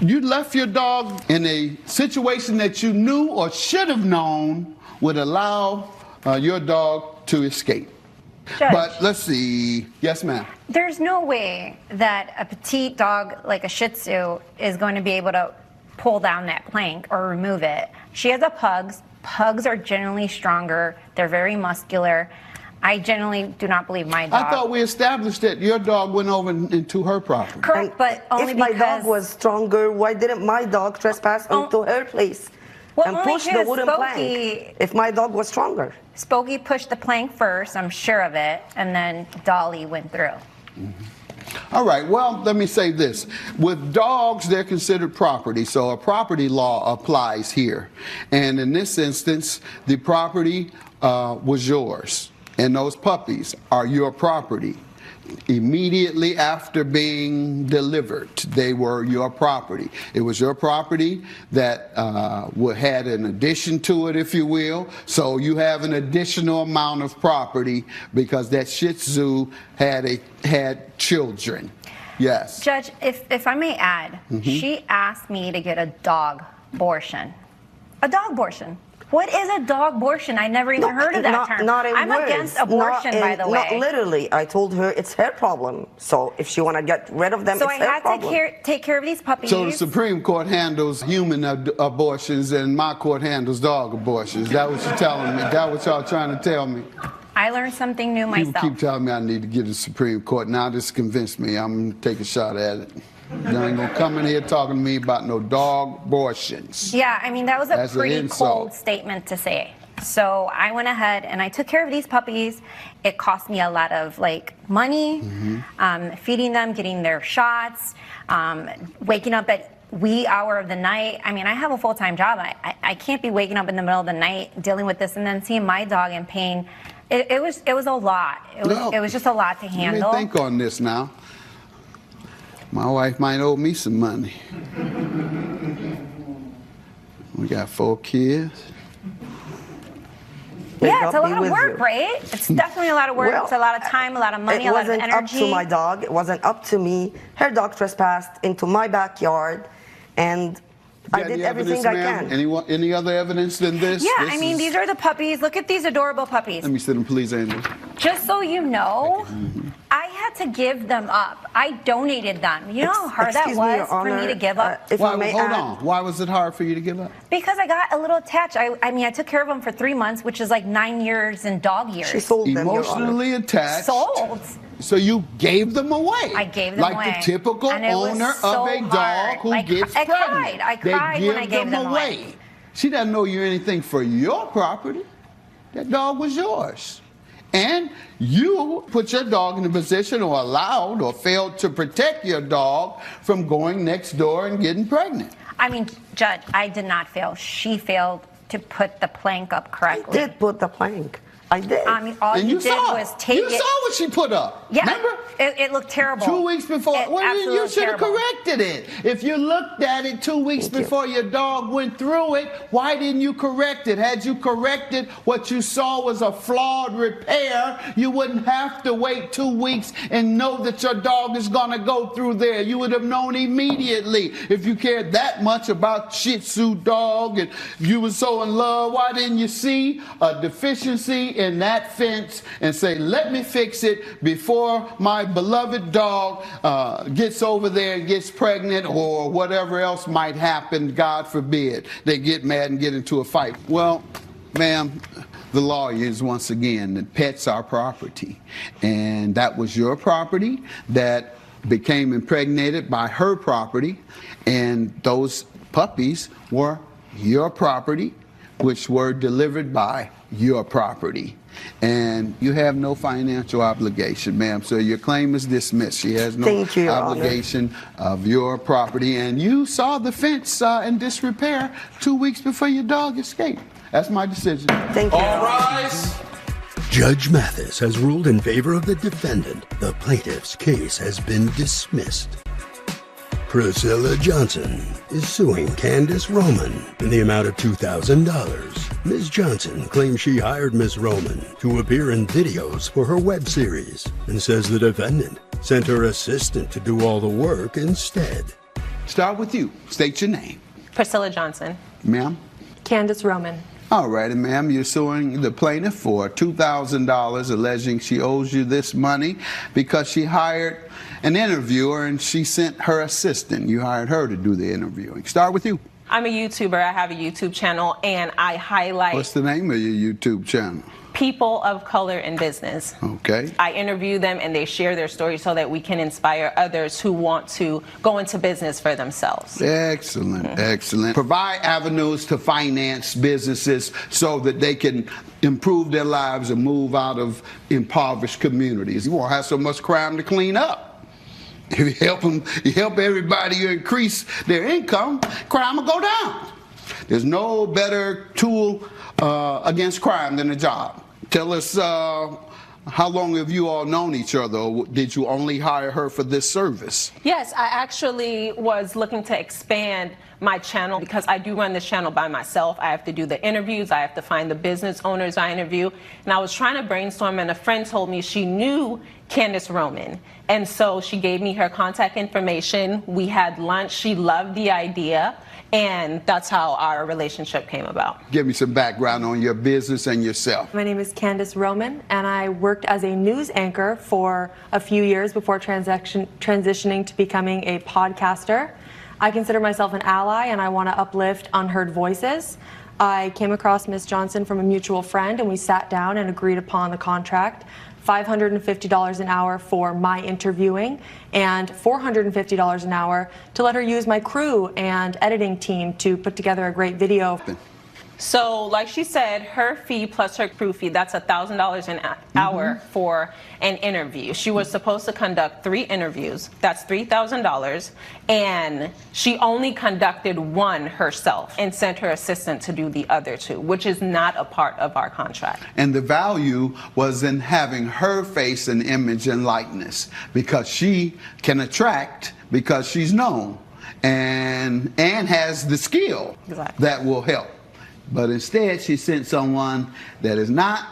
You left your dog in a situation that you knew or should have known would allow your dog to escape. Judge, but let's see. Yes, ma'am. There's no way that a petite dog like a Shih Tzu is going to be able to pull down that plank or remove it. She has a Pugs. Pugs are generally stronger. They're very muscular. I generally do not believe my dog. I thought we established that your dog went over into her property. Correct, but only if because... my dog was stronger, why didn't my dog trespass into her place? Well, and push the wooden plank if my dog was stronger. Spokey pushed the plank first, I'm sure of it, and then Dolly went through. All right, well, let me say this. With dogs, they're considered property, so a property law applies here. And in this instance, the property was yours, and those puppies are your property. Immediately after being delivered, they were your property. It was your property that had an addition to it, if you will. So you have an additional amount of property because that Shih Tzu had children. Yes. Judge, if I may add, she asked me to get a dog abortion. A dog abortion. What is a dog abortion? I never even heard of that term. Not in I'm words. against abortion, by the way. Not literally. I told her it's her problem. So if she want to get rid of them, so it's her problem. So I had to take care of these puppies. So the Supreme Court handles human abortions and my court handles dog abortions. Is that what you're telling me? Is that what y'all trying to tell me? I learned something new myself. People keep telling me I need to get to the Supreme Court. Now this convinced me. I'm going to take a shot at it. You ain't gonna come in here talking to me about no dog abortions. Yeah, I mean, that was a pretty cold statement to say. So I went ahead and I took care of these puppies. It cost me a lot of money, feeding them, getting their shots, waking up at wee hour of the night. I mean, I have a full-time job. I can't be waking up in the middle of the night dealing with this and then seeing my dog in pain. It was a lot. It was just a lot to handle. Let me think on this now. My wife might owe me some money. We got 4 kids. Yeah, it's a God be lot of with work, you. right? It's definitely a lot of work. Well, it's a lot of time, a lot of money, It a lot of wasn't energy. up to my dog. It wasn't up to me. Her dog trespassed into my backyard, and I Got did any everything evidence, I ma'am? can. Any other evidence than this? Yeah, This I mean, is- these are the puppies. Look at these adorable puppies. Let me sit them, please, Andrew. Just so you know, I had to give them up. I donated them. You know how hard that Excuse me, Your was for Honor, me to give up? if I may Hold add, on. Why was it hard for you to give up? Because I got a little attached. I mean, I took care of them for 3 months, which is like 9 years in dog years. she sold them, Your Honor. Emotionally attached. Sold. So you gave them away. I gave them like away. the typical And it was owner so of a dog hard. who Like, gets I pregnant. cried. I They cried give when I gave them away. She doesn't owe you anything for your property. That dog was yours. And you put your dog in a position or allowed or failed to protect your dog from going next door and getting pregnant. I mean, Judge, I did not fail. She failed to put the plank up I correctly. did put the plank. I did. I mean, all And you you did saw was it. take You it. saw what she put up. Yeah, Remember? it looked terrible. 2 weeks before. It Well, absolutely you looked should have terrible. corrected it. If you looked at it 2 weeks Thank you. before your dog went through it, why didn't you correct it? Had you corrected what you saw was a flawed repair, you wouldn't have to wait 2 weeks and know that your dog is going to go through there. You would have known immediately. If you cared that much about Shih Tzu dog and you were so in love, why didn't you see a deficiency in that fence and say, let me fix it before my beloved dog gets over there and gets pregnant or whatever else might happen, God forbid. They get mad and get into a fight. Well, ma'am, the law is once again that pets are property. And that was your property that became impregnated by her property. And those puppies were your property, which were delivered by your property. And you have no financial obligation, ma'am. So your claim is dismissed. She has no Thank you, Your Honor. obligation of your property. And you saw the fence in disrepair 2 weeks before your dog escaped. That's my decision. Thank you. All rise. Judge Mathis has ruled in favor of the defendant. The plaintiff's case has been dismissed. Priscilla Johnson is suing Candace Roman in the amount of $2,000. Ms. Johnson claims she hired Ms. Roman to appear in videos for her web series and says the defendant sent her assistant to do all the work instead. Start with you. State your name. Priscilla Johnson. Ma'am? Candace Roman. All right, ma'am, you're suing the plaintiff for $2,000, alleging she owes you this money because she hired an interviewer and she sent her assistant. You hired her to do the interviewing. Start with you. I'm a YouTuber. I have a YouTube channel, and I highlight What's the name of your YouTube channel? people of color in business. Okay. I interview them, and they share their stories so that we can inspire others who want to go into business for themselves. Excellent, excellent. Provide avenues to finance businesses so that they can improve their lives and move out of impoverished communities. You won't have so much crime to clean up. If you help them, you help everybody, you increase their income, crime will go down. There's no better tool against crime than a job. Tell us, how long have you all known each other, or did you only hire her for this service? Yes, I actually was looking to expand my channel because I do run this channel by myself. I have to do the interviews, I have to find the business owners I interview, and I was trying to brainstorm, and a friend told me she knew Candace Roman, and so she gave me her contact information. We had lunch. She loved the idea, and that's how our relationship came about. Give me some background on your business and yourself. My name is Candace Roman, and I worked as a news anchor for a few years before transitioning to becoming a podcaster. I consider myself an ally, and I want to uplift unheard voices. I came across Ms. Johnson from a mutual friend, and we sat down and agreed upon the contract. $550 an hour for my interviewing and $450 an hour to let her use my crew and editing team to put together a great video. So, like she said, her fee plus her crew fee, that's $1,000 an hour for an interview. She was supposed to conduct 3 interviews. That's $3,000. And she only conducted one herself and sent her assistant to do the other 2, which is not a part of our contract. And the value was in having her face and image and likeness, because she can attract, because she's known and has the skill Exactly. that will help. But instead, she sent someone that is not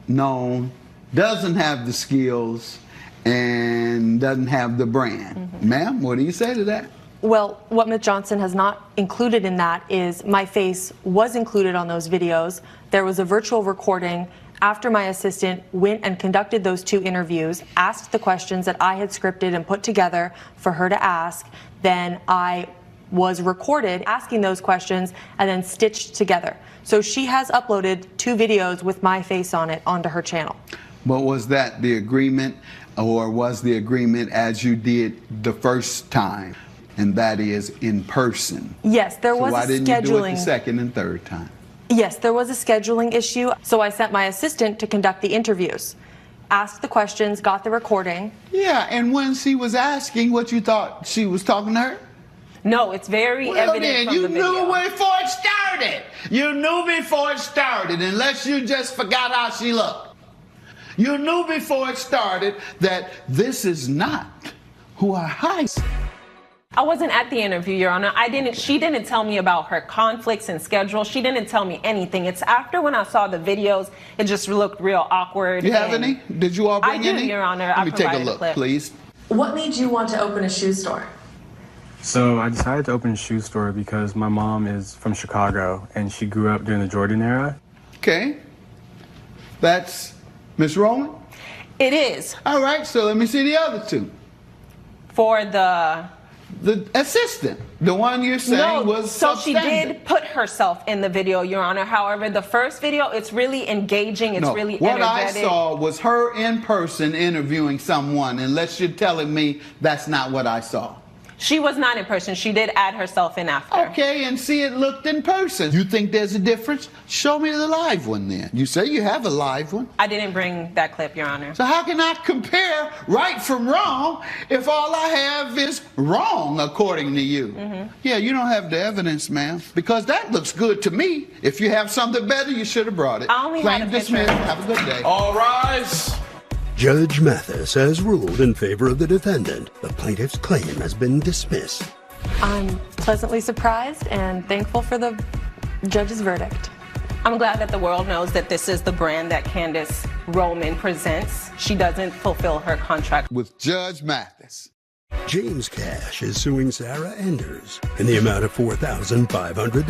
known, doesn't have the skills, and doesn't have the brand. Ma'am, what do you say to that? Well, what Ms. Johnson has not included in that is my face was included on those videos. There was a virtual recording after my assistant went and conducted those 2 interviews, asked the questions that I had scripted and put together for her to ask. Then I was recorded asking those questions and then stitched together. So she has uploaded 2 videos with my face on it onto her channel. But was that the agreement, or was the agreement as you did the first time, and that is in person? Yes, there was a scheduling. Why didn't you do it the second and third time? Yes, there was a scheduling issue. So I sent my assistant to conduct the interviews, asked the questions, got the recording. Yeah, and when she was asking, what you thought she was talking to her? No, it's very evident from you the video. knew before it started. You knew before it started, unless you just forgot how she looked. You knew before it started that this is not who I hired. I wasn't at the interview, Your Honor. She didn't tell me about her conflicts and schedule. She didn't tell me anything. It's after when I saw the videos, it just looked real awkward. You have any? Did you all bring any? I do, Your Honor. Let me take a look, please. What made you want to open a shoe store? So I decided to open a shoe store because my mom is from Chicago and she grew up during the Jordan era. Okay. That's Miss Roman? It is. All right, so let me see the other 2. For the assistant, the one you're saying was so substandard. she did put herself in the video, Your Honor. However, the first video, it's really engaging. It's really what energetic. I saw was her in person interviewing someone, unless you're telling me that's not what I saw. She was not in person. She did add herself in after. Okay, and see, it looked in person. You think there's a difference? Show me the live one then. You say you have a live one. I didn't bring that clip, Your Honor. So how can I compare right from wrong if all I have is wrong according to you? Yeah, you don't have the evidence, ma'am, because that looks good to me. If you have something better, you should have brought it. I only had a Claim picture. dismissed. Have a good day. All rise. Judge Mathis has ruled in favor of the defendant. The plaintiff's claim has been dismissed. I'm pleasantly surprised and thankful for the judge's verdict. I'm glad that the world knows that this is the brand that Candace Roman presents. She doesn't fulfill her contract. With Judge Mathis. James Cash is suing Sarah Enders in the amount of $4,500.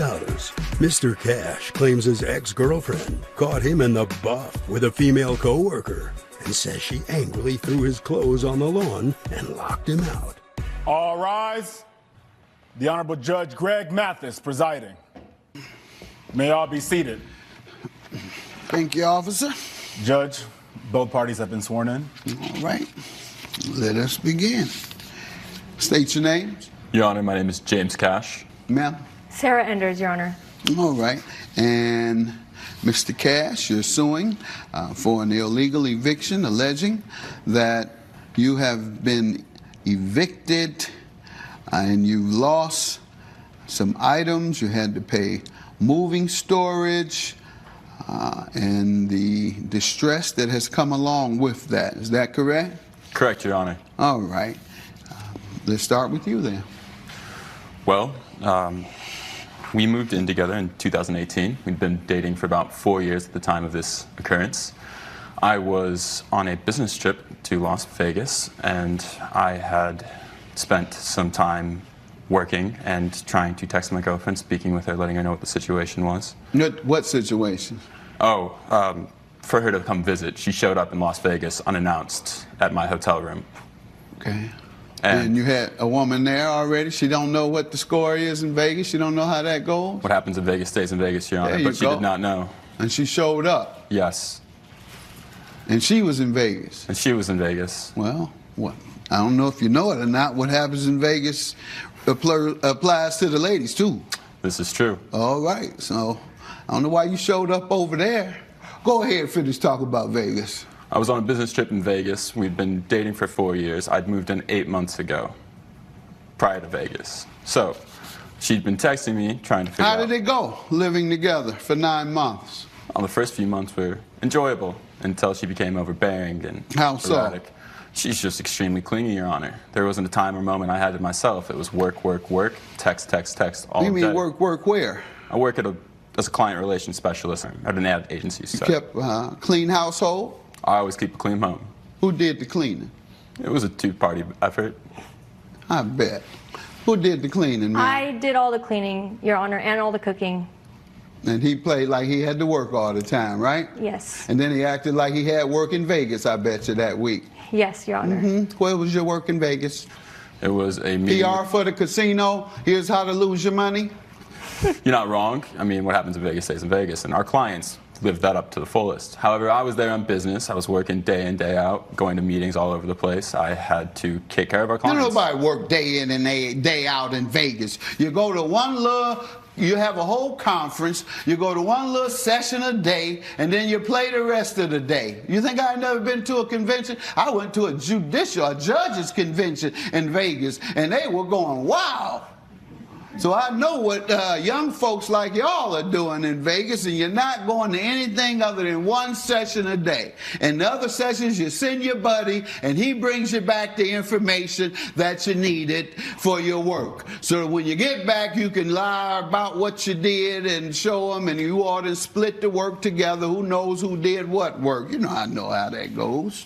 Mr. Cash claims his ex-girlfriend caught him in the buff with a female co-worker and says she angrily threw his clothes on the lawn and locked him out. All rise. The Honorable Judge Greg Mathis presiding. May all be seated. Thank you, officer. Judge, both parties have been sworn in. All right. Let us begin. State your names. Your Honor, my name is James Cash. Ma'am. Sarah Enders, Your Honor. All right. And Mr. Cash, you're suing for an illegal eviction, alleging that you have been evicted and you lost some items. You had to pay moving storage and the distress that has come along with that. Is that correct? Correct, Your Honor. All right. Let's start with you then. Well, we moved in together in 2018. We'd been dating for about 4 years at the time of this occurrence. I was on a business trip to Las Vegas, and I had spent some time working and trying to text my girlfriend, speaking with her, letting her know what the situation was. What situation? Oh, for her to come visit. She showed up in Las Vegas unannounced at my hotel room. Okay. And you had a woman there already? She don't know what the score is in Vegas? She don't know how that goes? What happens in Vegas stays in Vegas, Your Honor, but she did not know. And she showed up? Yes. And she was in Vegas? And she was in Vegas. Well, what? I don't know if you know it or not. What happens in Vegas applies to the ladies, too. This is true. All right. So I don't know why you showed up over there. Go ahead and finish talking about Vegas. I was on a business trip in Vegas. We'd been dating for 4 years. I'd moved in 8 months ago, prior to Vegas. So she'd been texting me, trying to figure out. How did it go, living together for 9 months? Well, the first few months were enjoyable until she became overbearing and How so? erratic. She's just extremely clingy, Your Honor. There wasn't a time or moment I had to myself. It was work, work, work, text, text, text all day. You mean work, work where? I work at as a client relations specialist at an ad agency. You kept clean household? I always keep a clean home. Who did the cleaning? It was a two-party effort. I bet. Who did the cleaning, man? I did all the cleaning, Your Honor, and all the cooking. And he played like he had to work all the time, right? Yes. And then he acted like he had work in Vegas, I bet you, that week. Yes, Your Honor. Where was your work in Vegas? It was a meeting. PR for the casino. Here's how to lose your money. You're not wrong. I mean, what happens in Vegas stays in Vegas, and our clients lived that up to the fullest. However, I was there on business. I was working day in, day out, going to meetings all over the place. I had to take care of our clients. Nobody work day in and day out in Vegas. You go to one little, you have a whole conference, you go to one little session a day, and then you play the rest of the day. You think I've never been to a convention? I went to a judge's convention in Vegas, and they were going, wow. So I know what young folks like y'all are doing in Vegas, and you're not going to anything other than one session a day. And the other sessions, you send your buddy, and he brings you back the information that you needed for your work. So when you get back, you can lie about what you did and show them, and you ought to split the work together. Who knows who did what work? You know, I know how that goes.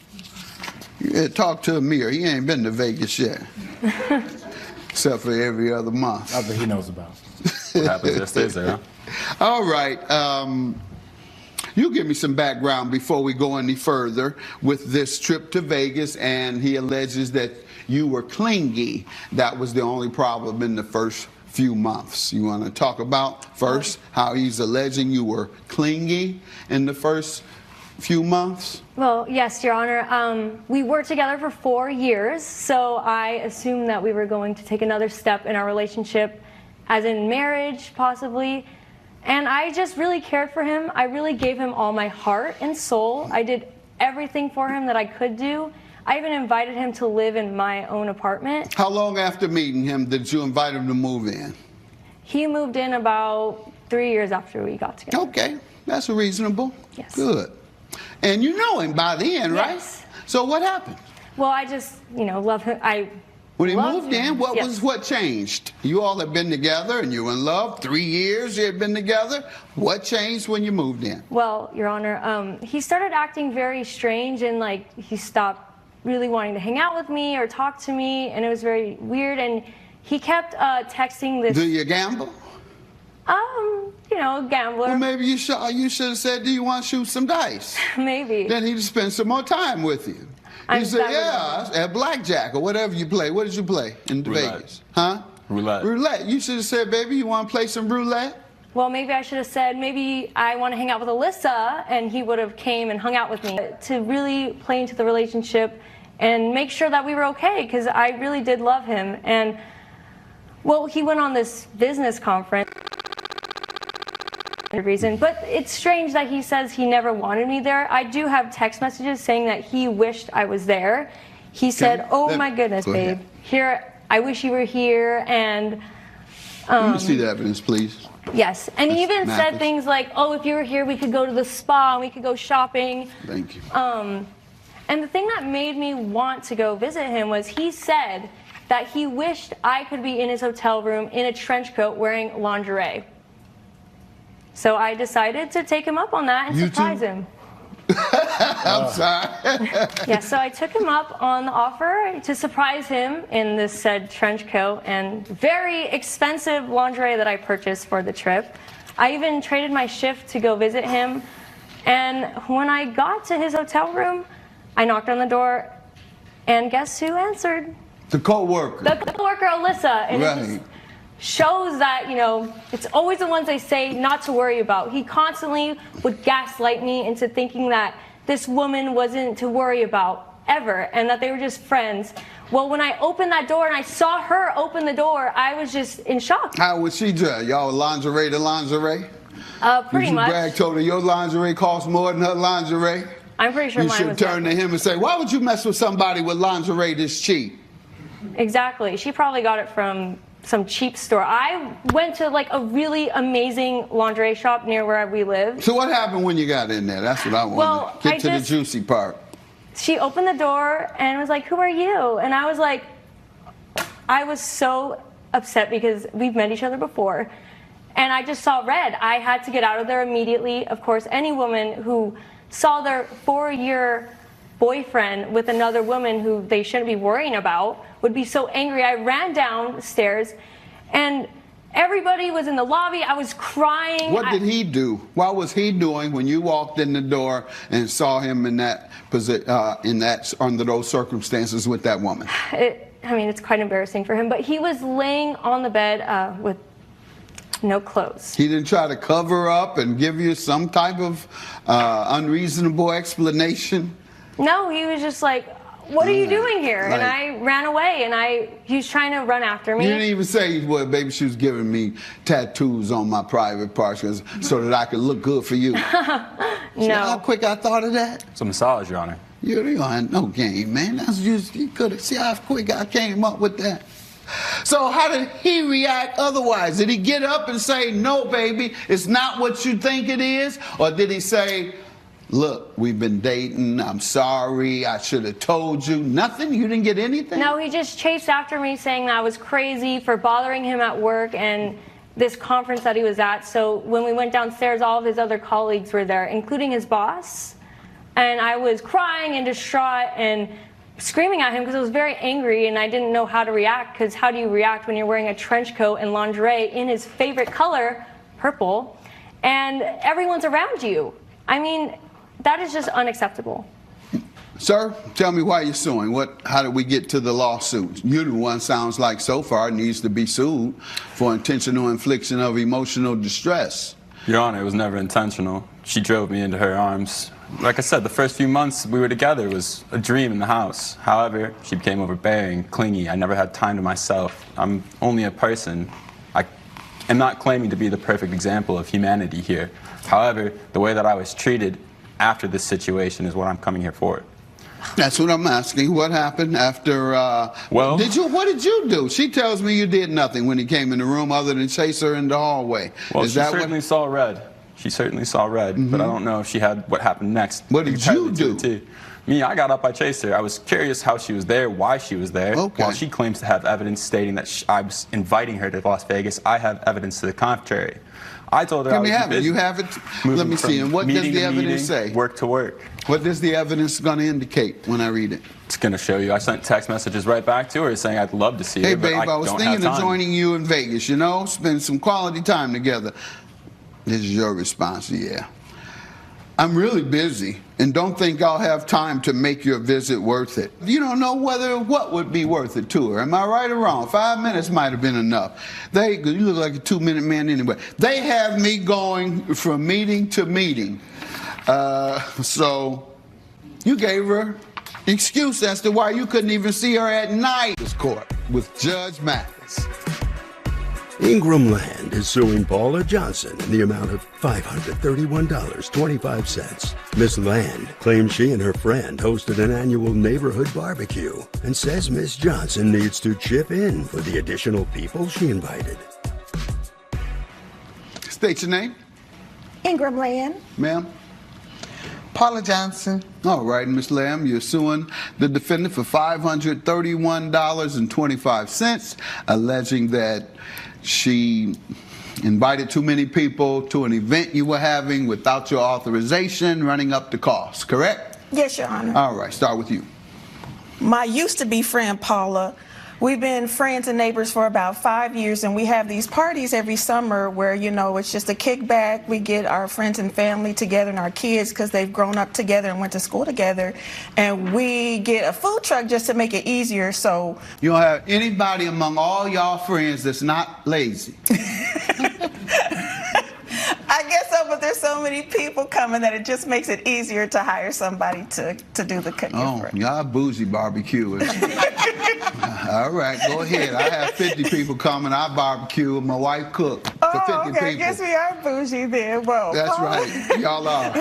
Yeah, talk to Amir. He ain't been to Vegas yet. Except for every other month. That's what he knows about. What happens there stays there, huh? All right. You give me some background before we go any further with this trip to Vegas, and he alleges that you were clingy. That was the only problem in the first few months. You want to talk about first how he's alleging you were clingy in the first few months? Well, yes, Your Honor. We were together for 4 years, so I assumed that we were going to take another step in our relationship, as in marriage, possibly. And I just really cared for him. I really gave him all my heart and soul. I did everything for him that I could do. I even invited him to live in my own apartment. How long after meeting him did you invite him to move in? He moved in about 3 years after we got together. Okay, that's reasonable. Yes. Good. And you know him by then, right? Yes. So what happened? Well, I just, love him. When he moved in, Yes. what changed? You all had been together and you were in love. 3 years you had been together. What changed when you moved in? Well, Your Honor, he started acting very strange, and he stopped really wanting to hang out with me or talk to me, and it was very weird. And he kept texting this. Do you gamble? Gambler. Well, maybe you should have said, do you want to shoot some dice? Maybe. Then he'd spend some more time with you. He said, yeah, at blackjack or whatever you play. What did you play in Vegas? Huh? Roulette. Roulette. You should have said, baby, you want to play some roulette? Well, maybe I should have said, maybe I want to hang out with Alyssa, and he would have came and hung out with me to really play into the relationship and make sure that we were okay, because I really did love him. And, well, he went on this business conference. Reason, but it's strange that he says he never wanted me there. I do have text messages saying that he wished I was there. He said, "Oh my goodness, babe, here, I wish you were here." And let me see the evidence, please. Yes, and he even Mathis. said things like, "Oh, if you were here, we could go to the spa and we could go shopping." Thank you. And the thing that made me want to go visit him was he said that he wished I could be in his hotel room in a trench coat wearing lingerie. So I decided to take him up on that and surprise him. I'm sorry. Yeah, so I took him up on the offer to surprise him in this said trench coat and very expensive lingerie that I purchased for the trip. I even traded my shift to go visit him. And when I got to his hotel room, I knocked on the door, and guess who answered? The co-worker. The co-worker, Alyssa. And Right. it just shows that, it's always the ones they say not to worry about. He constantly would gaslight me into thinking that this woman wasn't to worry about ever, and that they were just friends. Well, when I opened that door and I saw her open the door, I was just in shock. How was she dressed? Y'all lingerie to lingerie? Pretty much. Bragg told her your lingerie costs more than her lingerie? I'm pretty sure you mine should was turn to him and say, why would you mess with somebody with lingerie this cheap? Exactly. She probably got it from some cheap store. I went to a really amazing lingerie shop near where we live. So what happened when you got in there? That's what I want Well, to get to the juicy part. She opened the door and was like, "Who are you?" And I was like, I was so upset because we've met each other before. and I just saw red. I had to get out of there immediately. Of course, any woman who saw their 4-year boyfriend with another woman who they shouldn't be worrying about would be so angry. I ran downstairs, and everybody was in the lobby. I was crying. What did he do? What was he doing when you walked in the door and saw him in that under those circumstances with that woman? I mean, it's quite embarrassing for him, but he was laying on the bed with no clothes. He didn't try to cover up and give you some type of unreasonable explanation? No, he was just like, what are you doing here? And I ran away, and he was trying to run after me. You didn't even say, well, baby, she was giving me tattoos on my private parts so that I could look good for you. No. See how quick I thought of that? It's a massage, Your Honor. You had no game, man. That's just, you could have, see how quick I came up with that. So how did he react otherwise? Did he get up and say, no, baby, it's not what you think it is? Or did he say, look, we've been dating, I'm sorry, I should have told you? Nothing? You didn't get anything? No, he just chased after me saying that I was crazy for bothering him at work and this conference that he was at. So when we went downstairs, all of his other colleagues were there, including his boss. And I was crying and distraught and screaming at him because I was very angry, and I didn't know how to react, because how do you react when you're wearing a trench coat and lingerie in his favorite color, purple, and everyone's around you? I mean, that is just unacceptable. Sir, tell me why you're suing. How did we get to the lawsuit? You're the one, sounds like so far, needs to be sued for intentional infliction of emotional distress. Your Honor, it was never intentional. She drove me into her arms. Like I said, the first few months we were together was a dream in the house. However, she became overbearing, clingy. I never had time to myself. I'm only a person. I am not claiming to be the perfect example of humanity here. However, the way that I was treated after this situation is what I'm coming here for. That's what I'm asking. What happened after, well, what did you do? She tells me you did nothing when he came in the room other than chase her in the hallway. Well, she certainly saw red. She certainly saw red, but I don't know if she had what happened next. What did you do? Me, I got up, I chased her. I was curious how she was there, why she was there. Okay. While she claims to have evidence stating that I was inviting her to Las Vegas, I have evidence to the contrary. I told her I was busy. You have it? Let me see. And what does the evidence say? Work to work. What does the evidence going to indicate when I read it? It's going to show you. I sent text messages right back to her saying I'd love to see her, hey, but babe, I was thinking of joining you in Vegas, you know, spend some quality time together. This is your response, yeah. I'm really busy and don't think I'll have time to make your visit worth it. You don't know what would be worth it to her. Am I right or wrong? 5 minutes might have been enough. You look like a 2-minute man anyway. They have me going from meeting to meeting. So you gave her excuse as to why you couldn't even see her at night. This court with Judge Mathis. Ingram Land is suing Paula Johnson in the amount of $531.25. Miss Land claims she and her friend hosted an annual neighborhood barbecue and says Miss Johnson needs to chip in for the additional people she invited. State your name. Ingram Land. Ma'am. Paula Johnson. All right, Ms. Lamb, you're suing the defendant for $531.25, alleging that she invited too many people to an event you were having without your authorization, running up the cost, correct? Yes, Your Honor. All right, start with you. My used-to-be friend, Paula, we've been friends and neighbors for about 5 years, and we have these parties every summer where, you know, it's just a kickback. We get our friends and family together and our kids because they've grown up together and went to school together, and we get a food truck just to make it easier. So you don't have anybody among all y'all friends that's not lazy. I guess so, but there's so many people coming that it just makes it easier to hire somebody to do the cooking. Oh, y'all bougie barbecuers. All right, go ahead. I have 50 people coming. I barbecue and my wife cook for 50 okay, people. I guess we are bougie then. Well, that's right. Y'all are.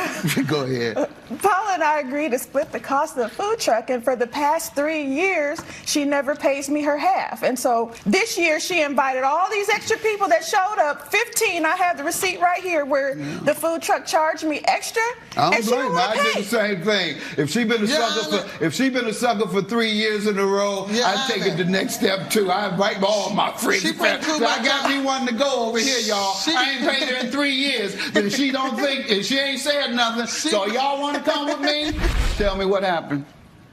Go ahead. Paula and I agreed to split the cost of the food truck, and for the past 3 years, she never pays me her half. And so this year, she invited all these extra people that showed up, 15. I have the receipt right here where the food truck charged me extra. I don't and she blame her. I did the same thing. If she been a sucker for 3 years in a row, I'd take it the next step too. I invite all my friends. I got me one to go over here, y'all. I ain't paid her in 3 years. And she don't think, and she ain't said nothing. So y'all want to come with me? Tell me what happened.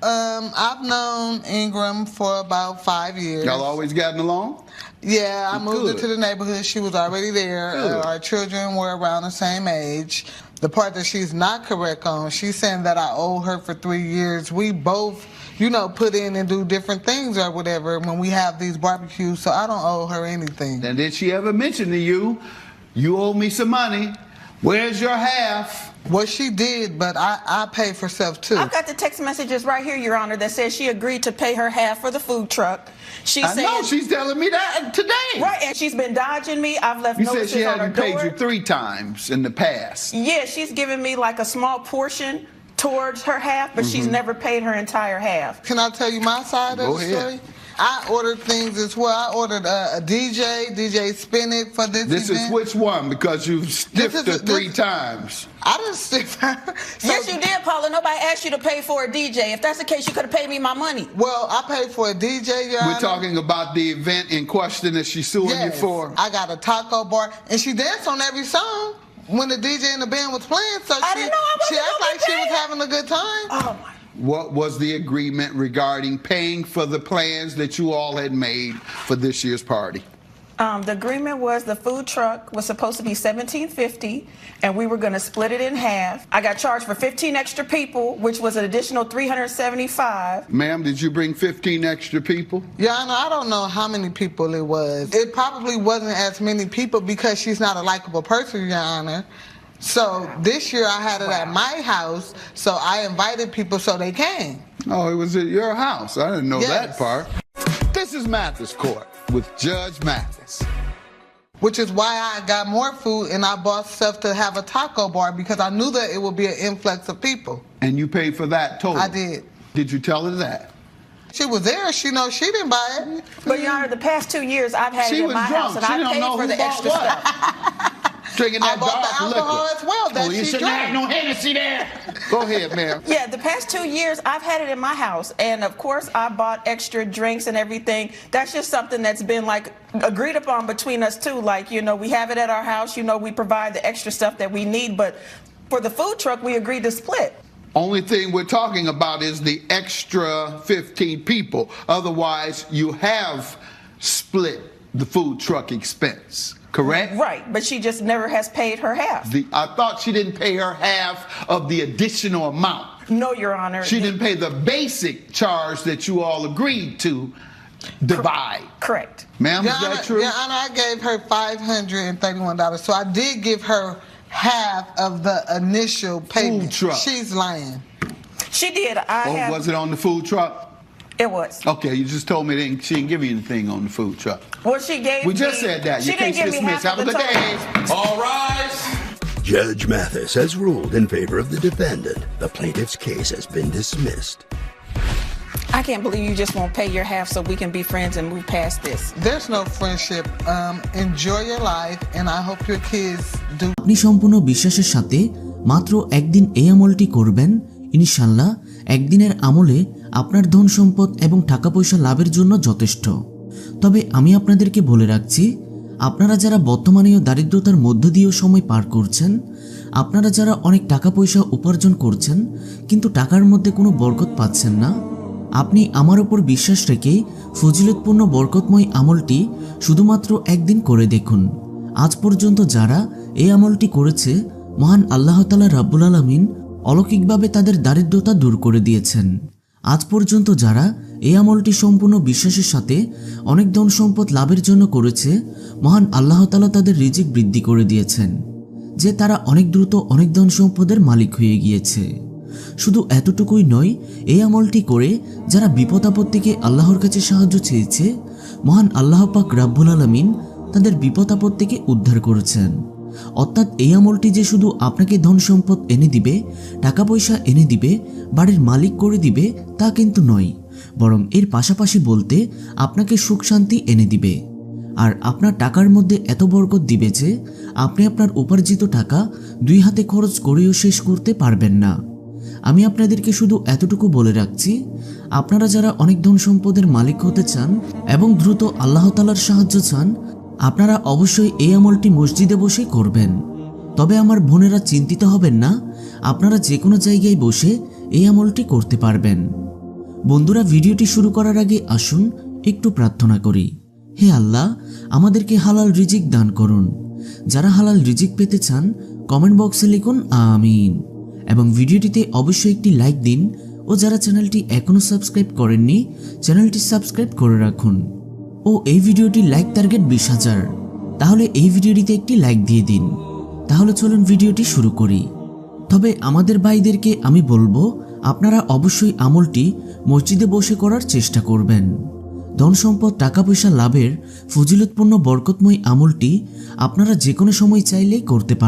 I've known Ingram for about 5 years. Y'all always gotten along? Yeah, I moved into the neighborhood. She was already there. Our children were around the same age. The part that she's not correct on, she's saying that I owe her for 3 years. We both, put in and do different things or whatever when we have these barbecues, so I don't owe her anything. And did she ever mention to you, you owe me some money, where's your half? Well, she did, but I pay for stuff too. I've got the text messages right here, Your Honor, that says she agreed to pay her half for the food truck. I know, she's telling me that today. Right, and she's been dodging me. I've left notices on her door. You said she hadn't paid you 3 times in the past. Yeah, she's given me like a small portion towards her half, but she's never paid her entire half. Can I tell you my side of the story? I ordered things as well. I ordered a DJ spin it for this event. This is which one? Because you've stiffed her 3 times. I didn't stiff her. Yes, you did, Paula. Nobody asked you to pay for a DJ. If that's the case, you could have paid me my money. Well, I paid for a DJ, Your Honor. We're talking about the event in question that she's suing you for. I got a taco bar, and she danced on every song when the DJ and the band was playing. So I didn't know I she acted like she was having a good time. Oh, my. What was the agreement regarding paying for the plans that you all had made for this year's party? The agreement was the food truck was supposed to be $1,750, and we were going to split it in half. I got charged for 15 extra people, which was an additional $375. Ma'am, did you bring 15 extra people? Your Honor, I don't know how many people it was. It probably wasn't as many people because she's not a likable person, Your Honor. So this year I had it at my house, so I invited people so they came. Oh, it was at your house. I didn't know that part. This is Mathis Court with Judge Mathis. Which is why I got more food and I bought stuff to have a taco bar because I knew that it would be an influx of people. And you paid for that total? I did. Did you tell her that? She was there. She knows she didn't buy it. But, Your Honor, the past 2 years I've had it in my house and I paid for the extra stuff. Drinking that I bought the alcohol liquor. as well that you she shouldn't drank. have no Hennessy there. Go ahead, ma'am. Yeah, the past 2 years I've had it in my house, and of course I bought extra drinks and everything. That's just something that's been like agreed upon between us too. Like, we have it at our house. We provide the extra stuff that we need, but for the food truck we agreed to split. Only thing we're talking about is the extra 15 people. Otherwise, you have split the food truck expense. Correct? Right, but she just never has paid her half. I thought she didn't pay her half of the additional amount. No, Your Honor. She didn't pay the basic charge that you all agreed to divide. Correct. Ma'am, is that true? Your Honor, I gave her $531, so I did give her half of the initial payment. Food truck. She's lying. She did. Was it on the food truck? It was. Okay, you just told me she didn't give you anything on the food truck. Well, she gave We just said that. She Your didn't case give me dismissed. half Have a of the good day. total. All rise. Judge Mathis has ruled in favor of the defendant. The plaintiff's case has been dismissed. I can't believe you just won't pay your half so we can be friends and move past this. There's no friendship. Enjoy your life, and I hope your kids do. আপনি সম্পূর্ণ বিশ্বাসের সাথে মাত্র একদিন এই আমলটি করবেন, ইনশাআল্লাহ একদিনের আমলে আপনার ধন সম্পদ এবং টাকা পয়সা লাভের জন্য যথেষ্ট। তবে আমি আপনাদেরকে বলে রাখছি, আপনারা যারা বর্তমানেও দারিদ্রতার মধ্য দিয়েও সময় পার করছেন, আপনারা যারা অনেক টাকা পয়সা উপার্জন করছেন কিন্তু টাকার মধ্যে কোনো বরকত পাচ্ছেন না, আপনি আমার উপর বিশ্বাস রেখে ফজিলতপূর্ণ বরকতময় আমলটি শুধুমাত্র একদিন করে দেখুন। আজ পর্যন্ত যারা এই আমলটি করেছে, মহান আল্লাহ তাআলা রাব্বুল আলামিন অলৌকিকভাবে তাদের দারিদ্রতা দূর করে দিয়েছেন। আজ পর্যন্ত যারা এই আমলটি সম্পূর্ণ বিশ্বাসের সাথে অনেক ধন সম্পদ লাভের জন্য করেছে, মহান আল্লাহ তাআলা তাদের রিজিক বৃদ্ধি করে দিয়েছেন, যে তারা অনেক দ্রুত অনেক ধন সম্পদের মালিক হয়ে গিয়েছে। শুধু এতটুকুই নয়, এই আমলটি করে যারা বিপদ আপদ থেকে আল্লাহর কাছে সাহায্য চেয়েছে, মহান আল্লাহ পাক রাব্বুল আলামিন তাদের বিপদ আপদ থেকে উদ্ধার করেছেন। অর্থাৎ এই আমলটি যে শুধু আপনাকে ধন সম্পদ এনে দিবে, টাকা পয়সা এনে দিবে, বাড়ির মালিক করে দিবে তা কিন্তু নয়, বরং এর পাশাপাশি বলতে আপনাকে সুখ শান্তি এনে দিবে। আর আপনার টাকার মধ্যে এত বরকত দিবে যে আপনি আপনার উপার্জিত টাকা 2 হাতে খরচ করেও শেষ করতে পারবেন না। আমি আপনাদেরকে শুধু এতটুকু বলে রাখছি, আপনারা যারা অনেক ধন সম্পদের মালিক হতে চান এবং দ্রুত আল্লাহ তাআলার সাহায্য চান, আপনারা অবশ্যই এই আমলটি মসজিদে বসে করবেন। তবে আমার বোনেরা চিন্তিত হবেন না, আপনারা যে কোনো জায়গায় বসে এই আমলটি করতে পারবেন। বন্ধুরা, ভিডিওটি শুরু করার আগে আসুন একটু প্রার্থনা করি। হে আল্লাহ, আমাদেরকে হালাল রিজিক দান করুন। যারা হালাল রিজিক পেতে চান কমেন্ট বক্সে লিখুন আমিন, এবং ভিডিওটিতে অবশ্যই একটি লাইক দিন, ও যারা চ্যানেলটি এখনো সাবস্ক্রাইব করেননি চ্যানেলটি সাবস্ক্রাইব করে রাখুন। ও এই ভিডিওটির লাইক টার্গেট 20,000, তাহলে এই ভিডিওটিতে একটি লাইক দিয়ে দিন। তাহলে চলুন ভিডিওটি শুরু করি। তবে আমাদের ভাইদেরকে আমি বলবো, আপনারা অবশ্যই আমলটি মসজিদে বসে করার চেষ্টা করবেন। ধন সম্পদ টাকা পয়সা লাভের ফজিলতপূর্ণ বরকতময় আমলটি আপনারা যে কোনো সময় চাইলেই করতে পারেন।